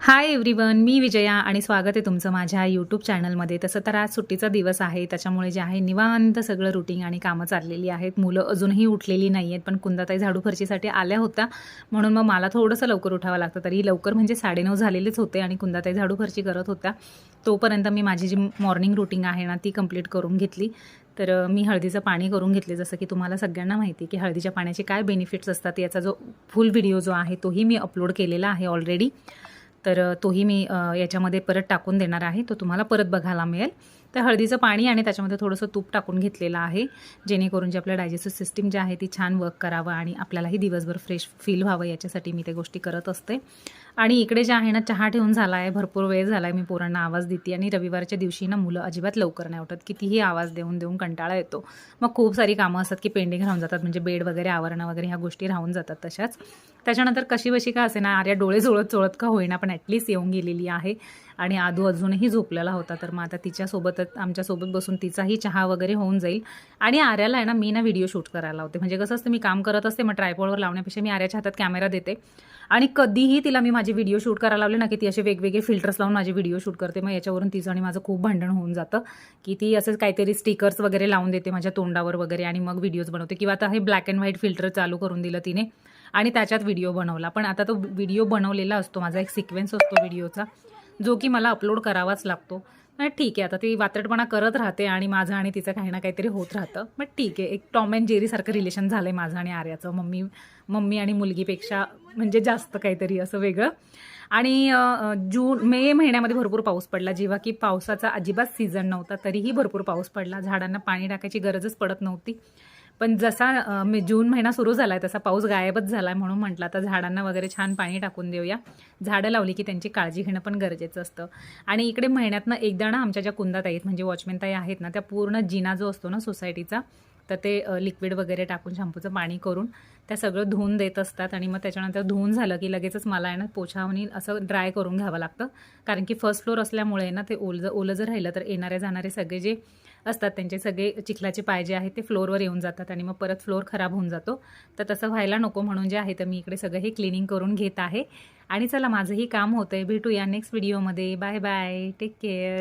Hi everyone, मी विजया आणि स्वागत आहे तुमचं माझ्या यूट्यूब चॅनलमध्ये. तसं तर आज सुट्टीचा दिवस आहे, त्याच्यामुळे जे आहे निवांत सगळं रुटीन आणि कामं चाललेली आहेत. मुलं अजूनही उठलेली नाही आहेत, पण कुंदाताई झाडू फरशीसाठी आल्या होत्या, म्हणून मग मला थोडंसं लवकर उठावं लागतं. तरी लवकर म्हणजे 9:30 झालेलेच होते आणि कुंदाताई झाडू फरशी करत होत्या. तोपर्यंत मी माझी जी मॉर्निंग रुटीन आहे ना, ती कंप्लीट करून घेतली. तर मी हळदीचं पाणी करून घेतले. जसं की तुम्हाला सगळ्यांना माहिती की हळदीच्या पाण्याचे काय बेनिफिट्स असतात, याचा जो फुल व्हिडिओ जो आहे तोही मी अपलोड केलेला आहे ऑलरेडी. तर तोही मी याच्यामध्ये परत टाकून देणार आहे, तो तुम्हाला परत बघायला मिळेल. तर हळदीचं पाणी आणि त्याच्यामध्ये थोडंसं तूप टाकून घेतलेलं आहे, जेणेकरून जे आपलं डायजेस्टिव्ह सिस्टीम जे आहे ती छान वर्क करावं आणि आपल्यालाही दिवसभर फ्रेश फील व्हावं, याच्यासाठी मी त्या गोष्टी करत असते. आणि इकडे जे आहे ना, चहा ठेवून झाला आहे, भरपूर वेळ झाला आहे, मी पोरांना आवाज देते. आणि रविवारच्या दिवशी ना मुलं अजिबात लवकर नाही उठत, कितीही आवाज देऊन देऊन कंटाळा येतो. मग खूप सारी कामं असतात की पेंडिंग राहून जातात, म्हणजे बेड वगैरे आवरणं वगैरे ह्या गोष्टी राहून जातात तशाच. त्याच्यानंतर कशी बशी का असे ना, आर्या डोळे चोळत चोळत का होईना पण ॲटलीस्ट येऊन गेलेली आहे. आणि आदू अजूनही झोपलेला होता, तर मग आता तिच्यासोबतच आमच्यासोबत बसून तिचाही चहा वगैरे होऊन जाईल. आणि आर्याला आहे ना, मी ना व्हिडिओ शूट करायला होते. म्हणजे कसं असतं, मी काम करत असते, मग ट्रायपॉडवर लावण्यापेक्षा मी आर्याच्या हातात कॅमेरा देते. आणि कधीही तिला मी माझे व्हिडिओ शूट करायला लावले ना, की ती असे वेगवेगळे फिल्टर्स लावून माझे व्हिडिओ शूट करते. मग याच्यावरून तिचं आणि माझं खूप भांडण होऊन जातं, की ती असंच काहीतरी स्टिकर्स वगैरे लावून देते माझ्या तोंडावर वगैरे आणि मग व्हिडिओज बनवते. किंवा आता हे ब्लॅक अँड व्हाईट फिल्टर चालू करून दिलं तिने आणि त्याच्यात व्हिडिओ बनवला. पण आता तो व्हिडिओ बनवलेला असतो, माझा एक सिक्वेन्स असतो व्हिडिओचा, जो की मला अपलोड करावाच लागतो. मग ठीक आहे, आता ती वात्रटपणा करत राहते आणि माझं आणि तिचं काही ना काहीतरी होत राहतं. मग ठीक आहे, एक टॉम अँड जेरीसारखं रिलेशन झालं आहे माझं आणि आर्याचं, मम्मी मम्मी आणि मुलगीपेक्षा म्हणजे जास्त काहीतरी असं वेगळं. आणि मे महिन्यामध्ये भरपूर पाऊस पडला, जेव्हा की पावसाचा अजिबात सीझन नव्हता, तरीही भरपूर पाऊस पडला. झाडांना पाणी टाकायची गरजच पडत नव्हती. पण जसा जून महिना सुरू झाला आहे तसा पाऊस गायबच झाला आहे, म्हणून म्हटलं आता झाडांना वगैरे छान पाणी टाकून देऊया. झाडं लावली की त्यांची काळजी घेणं पण गरजेचं असतं. आणि इकडे महिन्यातनं एकदा ना, आमच्या ज्या कुंदाताई आहेत म्हणजे वॉचमॅन ताई आहेत ना, त्या पूर्ण जिना जो असतो ना सोसायटीचा, तर ते लिक्विड वगैरे टाकून शॅम्पूचं पाणी करून त्या सगळं धुवून देत असतात. आणि मग त्याच्यानंतर धुवून झालं की लगेचच मला आहे ना, पोछावणी असं ड्राय करून घ्यावं लागतं. कारण की फर्स्ट फ्लोअर असल्यामुळे ना, ते ओलं जर राहिलं तर येणारे जाणारे सगळे जे असतात त्यांचे सगळे चिखलाचे पाय जे आहेत ते फ्लोअरवर येऊन जातात आणि मग परत फ्लोअर खराब होऊन जातो. तर तसं व्हायला नको म्हणून जे आहे तर मी इकडे सगळं हे क्लिनिंग करून घेत आहे. आणि चला, माझंही काम होतं आहे. भेटूया नेक्स्ट व्हिडिओमध्ये. Bye bye, take care.